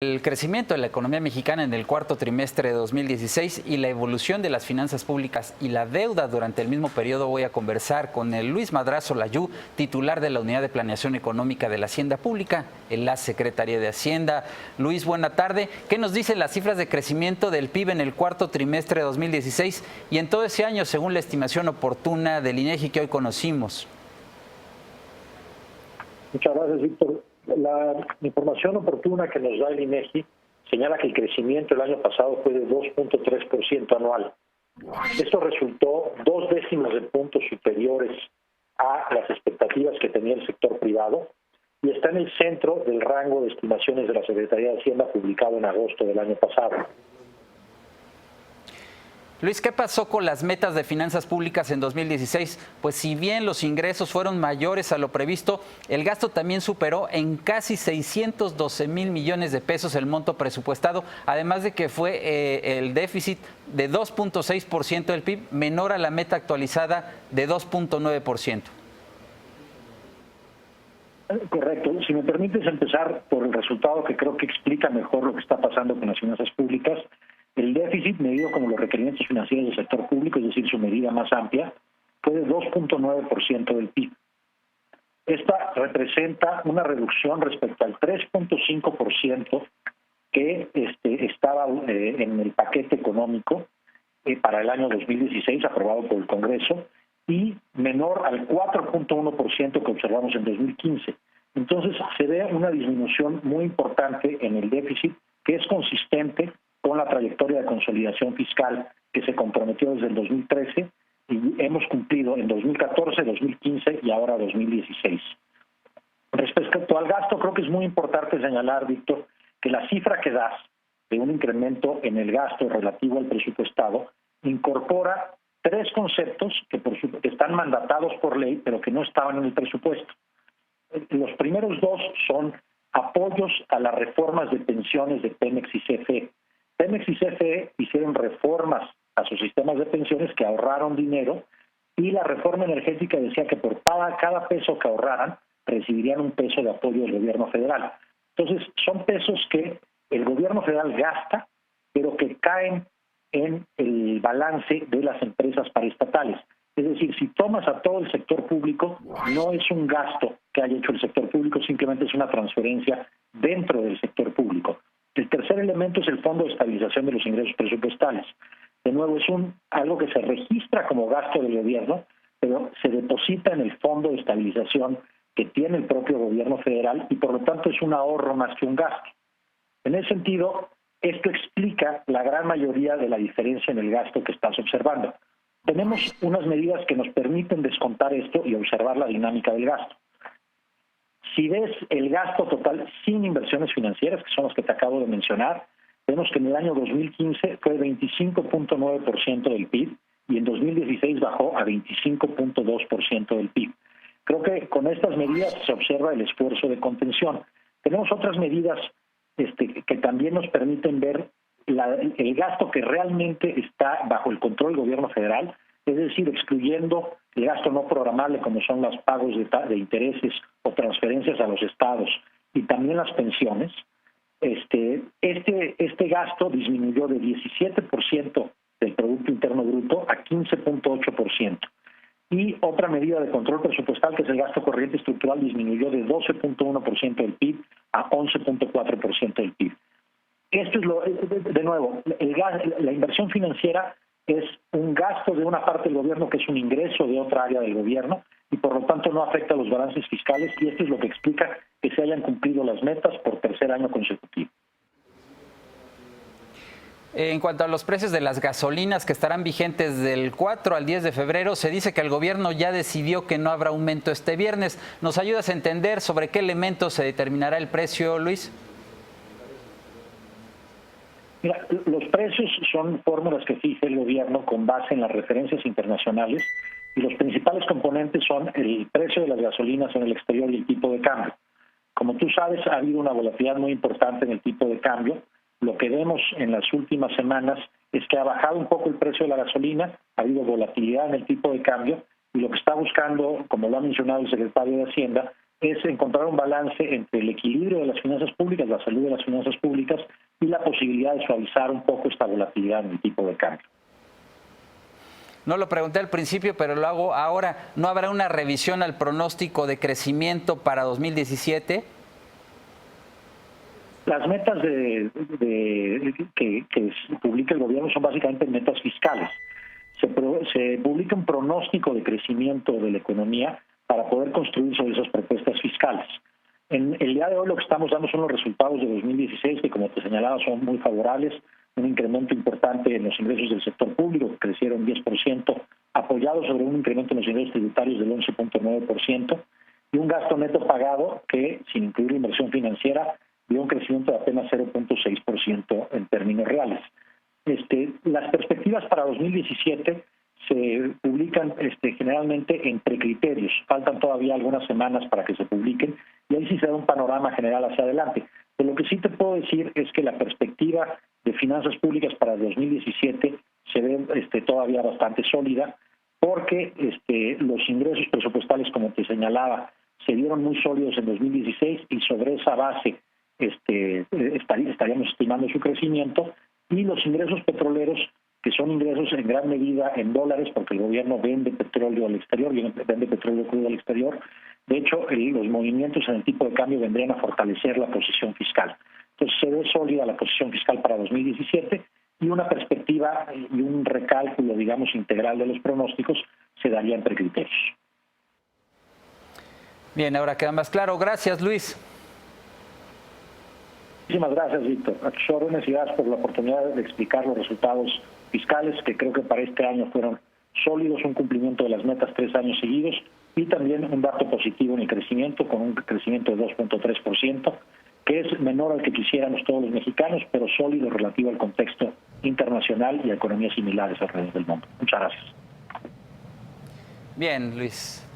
El crecimiento de la economía mexicana en el cuarto trimestre de 2016 y la evolución de las finanzas públicas y la deuda durante el mismo periodo. Voy a conversar con el Luis Madrazo Layú, titular de la Unidad de Planeación Económica de la Hacienda Pública en la Secretaría de Hacienda. Luis, buena tarde. ¿Qué nos dicen las cifras de crecimiento del PIB en el cuarto trimestre de 2016 y en todo ese año según la estimación oportuna del INEGI que hoy conocimos? Muchas gracias, Víctor. La información oportuna que nos da el INEGI señala que el crecimiento el año pasado fue de 2.3% anual. Esto resultó 2 décimas de puntos superiores a las expectativas que tenía el sector privado y está en el centro del rango de estimaciones de la Secretaría de Hacienda publicado en agosto del año pasado. Luis, ¿qué pasó con las metas de finanzas públicas en 2016? Pues si bien los ingresos fueron mayores a lo previsto, el gasto también superó en casi 612 mil millones de pesos el monto presupuestado, además de que fue el déficit de 2.6% del PIB, menor a la meta actualizada de 2.9%. Correcto. Si me permites empezar por el resultado que creo que explica mejor lo que está pasando con las finanzas públicas. El déficit, medido como los requerimientos financieros del sector público, es decir, su medida más amplia, fue de 2.9% del PIB. Esta representa una reducción respecto al 3.5% que estaba en el paquete económico para el año 2016, aprobado por el Congreso, y menor al 4.1% que observamos en 2015. Entonces, se ve una disminución muy importante en el déficit que es consistente con la trayectoria de consolidación fiscal que se comprometió desde el 2013 y hemos cumplido en 2014, 2015 y ahora 2016. Respecto al gasto, creo que es muy importante señalar, Víctor, que la cifra que das de un incremento en el gasto relativo al presupuestado incorpora 3 conceptos que están mandatados por ley, pero que no estaban en el presupuesto. Los primeros 2 son apoyos a las reformas de pensiones de Pemex y CFE. Pemex y CFE hicieron reformas a sus sistemas de pensiones que ahorraron dinero y la reforma energética decía que por cada peso que ahorraran recibirían un peso de apoyo del gobierno federal. Entonces, son pesos que el gobierno federal gasta, pero que caen en el balance de las empresas paraestatales. Es decir, si tomas a todo el sector público, no es un gasto que haya hecho el sector público, simplemente es una transferencia dentro del sector público. El tercer elemento es el Fondo de Estabilización de los Ingresos Presupuestales. De nuevo, es algo que se registra como gasto del gobierno, pero se deposita en el Fondo de Estabilización que tiene el propio gobierno federal y por lo tanto es un ahorro más que un gasto. En ese sentido, esto explica la gran mayoría de la diferencia en el gasto que estás observando. Tenemos unas medidas que nos permiten descontar esto y observar la dinámica del gasto. Si ves el gasto total sin inversiones financieras, que son las que te acabo de mencionar, vemos que en el año 2015 fue 25.9% del PIB y en 2016 bajó a 25.2% del PIB. Creo que con estas medidas se observa el esfuerzo de contención. Tenemos otras medidas que también nos permiten ver el gasto que realmente está bajo el control del gobierno federal, es decir, excluyendo el gasto no programable como son los pagos de intereses o transferencias a los estados y también las pensiones. Este gasto disminuyó de 17% del Producto Interno Bruto a 15.8%. Y otra medida de control presupuestal, que es el gasto corriente estructural, disminuyó de 12.1% del PIB a 11.4% del PIB. Esto es de nuevo, la inversión financiera es un gasto de una parte del gobierno que es un ingreso de otra área del gobierno y por lo tanto no afecta a los balances fiscales y esto es lo que explica que se hayan cumplido las metas por tercer año consecutivo. En cuanto a los precios de las gasolinas que estarán vigentes del 4 al 10 de febrero, se dice que el gobierno ya decidió que no habrá aumento este viernes. ¿Nos ayudas a entender sobre qué elementos se determinará el precio, Luis? Mira, los precios son fórmulas que fija el gobierno con base en las referencias internacionales y los principales componentes son el precio de las gasolinas en el exterior y el tipo de cambio. Como tú sabes, ha habido una volatilidad muy importante en el tipo de cambio. Lo que vemos en las últimas semanas es que ha bajado un poco el precio de la gasolina, ha habido volatilidad en el tipo de cambio y lo que está buscando, como lo ha mencionado el secretario de Hacienda, es encontrar un balance entre el equilibrio de las finanzas públicas, la salud de las finanzas públicas y la posibilidad de suavizar un poco esta volatilidad en el tipo de cambio. No lo pregunté al principio, pero lo hago ahora. ¿No habrá una revisión al pronóstico de crecimiento para 2017? Las metas que publica el gobierno son básicamente metas fiscales. Se publica un pronóstico de crecimiento de la economía para poder construir sobre esas propuestas fiscales. En el día de hoy lo que estamos dando son los resultados de 2016, que como te señalaba son muy favorables, un incremento importante en los ingresos del sector público, que crecieron 10%, apoyado sobre un incremento en los ingresos tributarios del 11.9%, y un gasto neto pagado que, sin incluir la inversión financiera, dio un crecimiento de apenas 0.6% en términos reales. Las perspectivas para 2017 se publican generalmente en precriterios. Faltan todavía algunas semanas para que se publiquen y ahí sí se da un panorama general hacia adelante. Pero lo que sí te puedo decir es que la perspectiva de finanzas públicas para 2017 se ve todavía bastante sólida porque los ingresos presupuestales, como te señalaba, se dieron muy sólidos en 2016 y sobre esa base estaríamos estimando su crecimiento, y los ingresos petroleros, que son ingresos en gran medida en dólares, porque el gobierno vende petróleo al exterior, vende petróleo crudo al exterior. De hecho, los movimientos en el tipo de cambio vendrían a fortalecer la posición fiscal. Entonces, se ve sólida la posición fiscal para 2017 y una perspectiva y un recálculo, digamos, integral de los pronósticos se daría en precriterios. Bien, ahora queda más claro. Gracias, Luis. Muchísimas gracias, Víctor. A tus órdenes y gracias por la oportunidad de explicar los resultados fiscales, que creo que para este año fueron sólidos, un cumplimiento de las metas 3 años seguidos y también un dato positivo en el crecimiento, con un crecimiento de 2.3%, que es menor al que quisiéramos todos los mexicanos, pero sólido relativo al contexto internacional y a economías similares alrededor del mundo. Muchas gracias. Bien, Luis.